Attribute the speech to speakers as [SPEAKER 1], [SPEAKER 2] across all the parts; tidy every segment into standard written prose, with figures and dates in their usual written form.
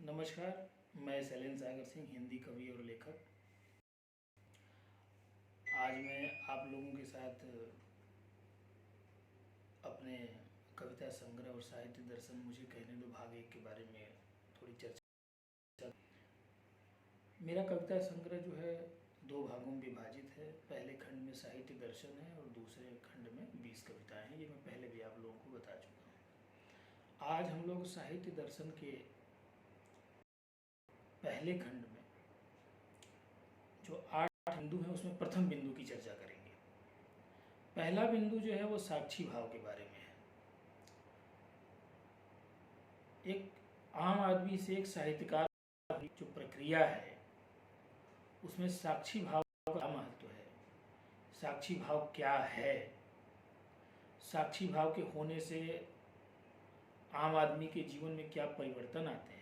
[SPEAKER 1] नमस्कार। मैं शैलेंद्र सागर सिंह, हिंदी कवि और लेखक। आज मैं आप लोगों के साथ अपने कविता संग्रह और साहित्य दर्शन मुझे कहने दो भाग 1 के बारे में थोड़ी चर्चा। मेरा कविता संग्रह जो है 2 भागों में विभाजित है। पहले खंड में साहित्य दर्शन है और दूसरे खंड में 20 कविताएं हैं। ये मैं पहले भी आप लोगों को बता चुका हूँ। आज हम लोग साहित्य दर्शन के पहले खंड में जो 8 बिंदु हैं उसमें प्रथम बिंदु की चर्चा करेंगे। पहला बिंदु जो है वो साक्षी भाव के बारे में है। एक आम आदमी से एक साहित्यकार की जो प्रक्रिया है उसमें साक्षी भाव का महत्व है। साक्षी भाव क्या है? साक्षी भाव के होने से आम आदमी के जीवन में क्या परिवर्तन आते हैं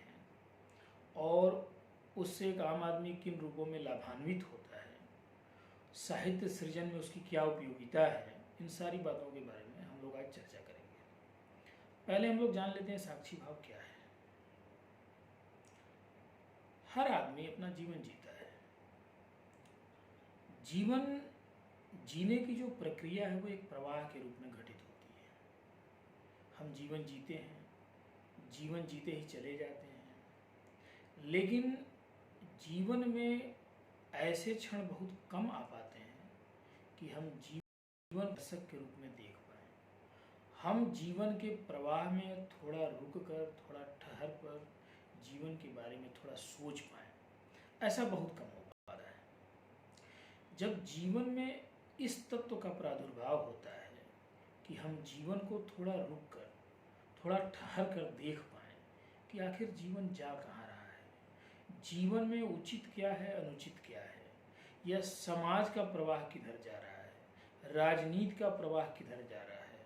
[SPEAKER 1] और उससे एक आम आदमी किन रूपों में लाभान्वित होता है, साहित्य सृजन में उसकी क्या उपयोगिता है, इन सारी बातों के बारे में हम लोग आज चर्चा करेंगे। पहले हम लोग जान लेते हैं साक्षी भाव क्या है। हर आदमी अपना जीवन जीता है। जीवन जीने की जो प्रक्रिया है वो एक प्रवाह के रूप में घटित होती है। हम जीवन जीते हैं, जीवन जीते ही चले जाते हैं, लेकिन जीवन में ऐसे क्षण बहुत कम आ पाते हैं कि हम जीवन दर्शक के रूप में देख पाएँ। हम जीवन के प्रवाह में थोड़ा रुक कर, थोड़ा ठहर कर जीवन के बारे में थोड़ा सोच पाएँ, ऐसा बहुत कम हो पा रहा है। जब जीवन में इस तत्व का प्रादुर्भाव होता है कि हम जीवन को थोड़ा रुक कर, थोड़ा ठहर कर देख पाएँ कि आखिर जीवन जा कहाँ रहा है, जीवन में उचित क्या है, अनुचित क्या है, या समाज का प्रवाह किधर जा रहा है, राजनीति का प्रवाह किधर जा रहा है,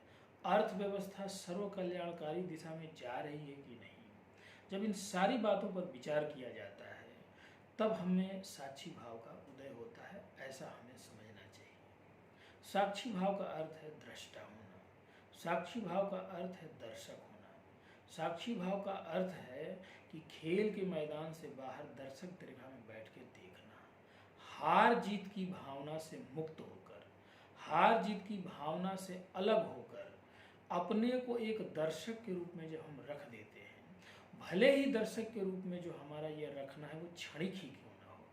[SPEAKER 1] अर्थव्यवस्था सर्व कल्याणकारी दिशा में जा रही है कि नहीं। जब इन सारी बातों पर विचार किया जाता है तब हमें साक्षी भाव का उदय होता है, ऐसा हमें समझना चाहिए। साक्षी भाव का अर्थ है दृष्टा होना, साक्षी भाव का अर्थ है दर्शक होना, साक्षी भाव का अर्थ है कि खेल के मैदान से बाहर दर्शक दीर्घा में बैठ के देखना, हार जीत की भावना से मुक्त होकर, हार जीत की भावना से अलग होकर अपने को एक दर्शक के रूप में जब हम रख देते हैं, भले ही दर्शक के रूप में जो हमारा ये रखना है वो क्षणिक ही क्यों ना हो,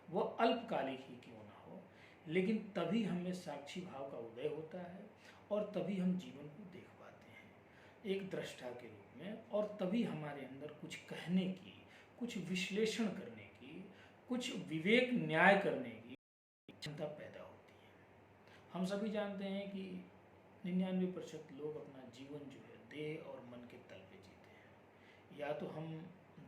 [SPEAKER 1] वो अल्पकालिक ही क्यों ना हो, लेकिन तभी हमें साक्षी भाव का उदय होता है और तभी हम जीवन को देख पाते हैं एक दृष्टा के रूप में, और तभी हमारे अंदर कुछ कहने की, कुछ विश्लेषण करने की, कुछ विवेक न्याय करने की क्षमता पैदा होती है। हम सभी जानते हैं कि 99% लोग अपना जीवन जो है देह और मन के तल पे जीते हैं। या तो हम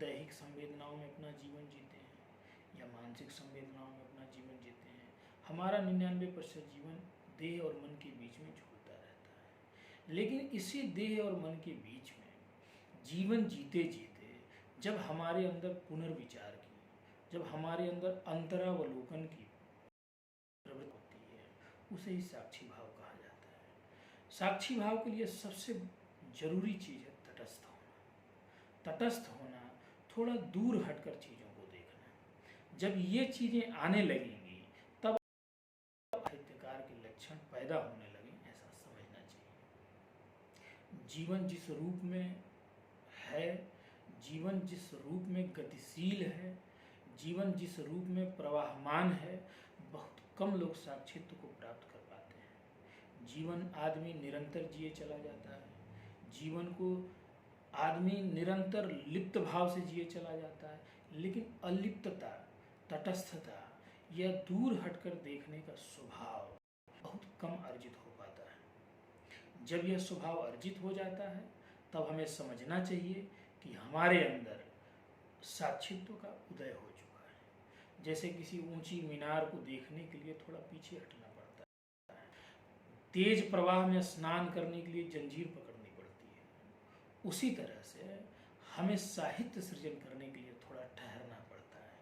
[SPEAKER 1] दैहिक संवेदनाओं में अपना जीवन जीते हैं या मानसिक संवेदनाओं में अपना जीवन जीते हैं। हमारा 99% जीवन देह और मन के बीच में झूलता रहता है। लेकिन इसी देह और मन के बीच में जीवन जीते जीते जब हमारे अंदर पुनर्विचार की, जब हमारे अंदर अंतरावलोकन की प्रवृत्ति होती है, उसे ही साक्षी भाव कहा जाता है। साक्षी भाव के लिए सबसे जरूरी चीज़ है तटस्थ होना। तटस्थ होना, थोड़ा दूर हटकर चीज़ों को देखना। जब ये चीज़ें आने लगेंगी तब साहित्यकार के लक्षण पैदा होने लगे, ऐसा समझना चाहिए। जीवन जिस रूप में है, जीवन जिस रूप में गतिशील है, जीवन जिस रूप में प्रवाहमान है, बहुत कम लोग साक्षित्व को प्राप्त कर पाते हैं। जीवन आदमी निरंतर जिए चला जाता है, जीवन को आदमी निरंतर लिप्त भाव से जिए चला जाता है, लेकिन अलिप्तता, तटस्थता या दूर हटकर देखने का स्वभाव बहुत कम अर्जित हो पाता है। जब यह स्वभाव अर्जित हो जाता है तब हमें समझना चाहिए कि हमारे अंदर साक्षित्व का उदय हो चुका है। जैसे किसी ऊंची मीनार को देखने के लिए थोड़ा पीछे हटना पड़ता है, तेज प्रवाह में स्नान करने के लिए जंजीर पकड़नी पड़ती है, उसी तरह से हमें साहित्य सृजन करने के लिए थोड़ा ठहरना पड़ता है,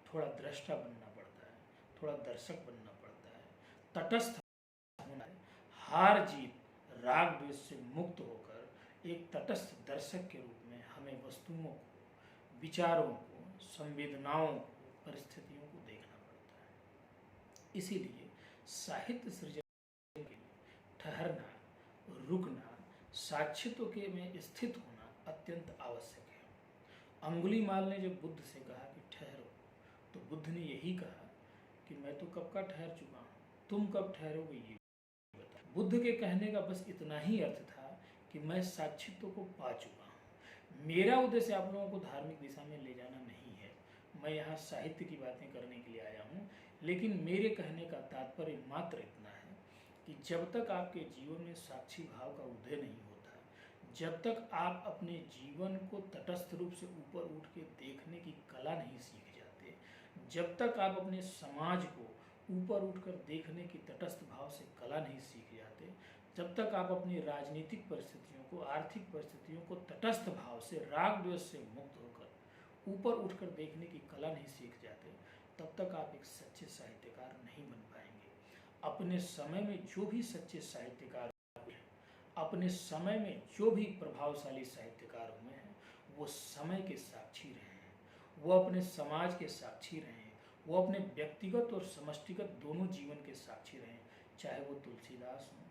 [SPEAKER 1] थोड़ा दृष्टा बनना पड़ता है, थोड़ा दर्शक बनना पड़ता है, तटस्थ होना है। हार जीत, राग द्वेष से मुक्त होकर एक तटस्थ दर्शक के रूप में हमें वस्तुओं को, विचारों को, संवेदनाओं को, परिस्थितियों को देखना पड़ता है। इसीलिए साहित्य सृजन के लिए ठहरना, रुकना, साक्षित्व के में स्थित होना अत्यंत आवश्यक है। अंगुलीमाल ने जब बुद्ध से कहा कि ठहरो, तो बुद्ध ने यही कहा कि मैं तो कब का ठहर चुका हूँ, तुम कब ठहरोगे ये बताओ। बुद्ध के कहने का बस इतना ही अर्थ था कि मैं साक्षित्व को पा चुका हूँ। मेरा उद्देश्य आप लोगों को धार्मिक दिशा में ले जाना नहीं है, मैं यहाँ साहित्य की बातें करने के लिए आया हूँ। लेकिन मेरे कहने का तात्पर्य मात्र इतना है कि जब तक आपके जीवन में साक्षी भाव का उदय नहीं होता, जब तक आप अपने जीवन को तटस्थ रूप से ऊपर उठ के देखने की कला नहीं सीख जाते, जब तक आप अपने समाज को ऊपर उठकर देखने की तटस्थ भाव से कला नहीं सीख जाते, जब तक आप अपनी राजनीतिक परिस्थितियों को, आर्थिक परिस्थितियों को तटस्थ भाव से, राग द्वेष से मुक्त होकर ऊपर उठकर देखने की कला नहीं सीख जाते, तब तक आप एक सच्चे साहित्यकार नहीं बन पाएंगे। अपने समय में जो भी सच्चे साहित्यकार हुए हैं, अपने समय में जो भी प्रभावशाली साहित्यकार हुए हैं, वो समय के साक्षी रहे हैं, वो अपने समाज के साक्षी रहे हैं, वो अपने व्यक्तिगत और समष्टिगत दोनों जीवन के साक्षी रहे हैं। चाहे वो तुलसीदास हों,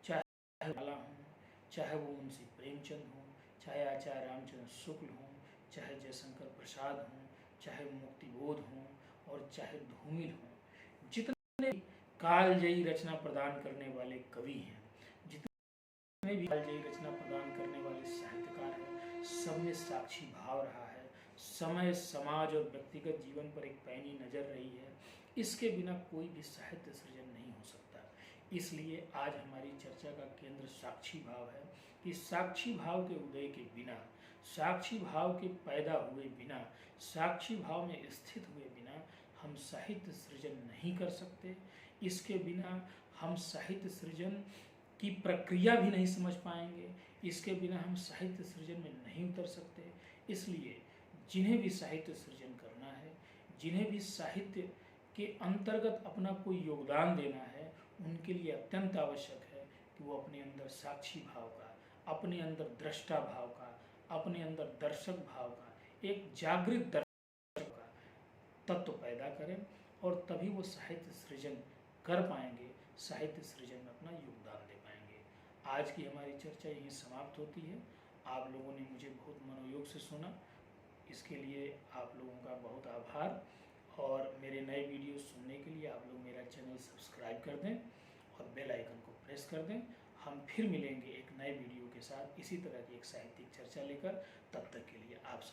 [SPEAKER 1] चाहे वाला हों, चाहे वो मुंशी प्रेमचंद हों, चाहे आचार्य रामचंद्र शुक्ल हों, चाहे जयशंकर प्रसाद हों, चाहे मुक्तिबोध हों और चाहे धूमिल हों, जितने कालजयी रचना प्रदान करने वाले कवि हैं, जितने भी कालजयी रचना प्रदान करने वाले साहित्यकार हैं, सब में साक्षी भाव रहा है। समय, समाज और व्यक्तिगत जीवन पर एक पैनी नजर रही है। इसके बिना कोई भी साहित्य सृजन नहीं हो सकता। इसलिए आज हमारी चर्चा का केंद्र साक्षी भाव है कि साक्षी भाव के उदय के बिना, साक्षी भाव के पैदा हुए बिना, साक्षी भाव में स्थित हुए बिना हम साहित्य सृजन नहीं कर सकते। इसके बिना हम साहित्य सृजन की प्रक्रिया भी नहीं समझ पाएंगे, इसके बिना हम साहित्य सृजन में नहीं उतर सकते। इसलिए जिन्हें भी साहित्य सृजन करना है, जिन्हें भी साहित्य के अंतर्गत अपना कोई योगदान देना है, उनके लिए अत्यंत आवश्यक है कि वो अपने अंदर साक्षी भाव का, अपने अंदर दृष्टा भाव का, अपने अंदर दर्शक भाव का, एक जागृत दर्शक का तत्व पैदा करें और तभी वो साहित्य सृजन कर पाएंगे, साहित्य सृजन में अपना योगदान दे पाएंगे। आज की हमारी चर्चा यहीं समाप्त होती है। आप लोगों ने मुझे बहुत मनोयोग से सुना, इसके लिए आप लोगों का बहुत आभार। और मेरे नए वीडियो सुनने के लिए आप लोग मेरा चैनल सब्सक्राइब कर दें और बेल आइकन को प्रेस कर दें। हम फिर मिलेंगे एक नए वीडियो के साथ, इसी तरह की एक साहित्यिक चर्चा लेकर। तब तक के लिए आप सब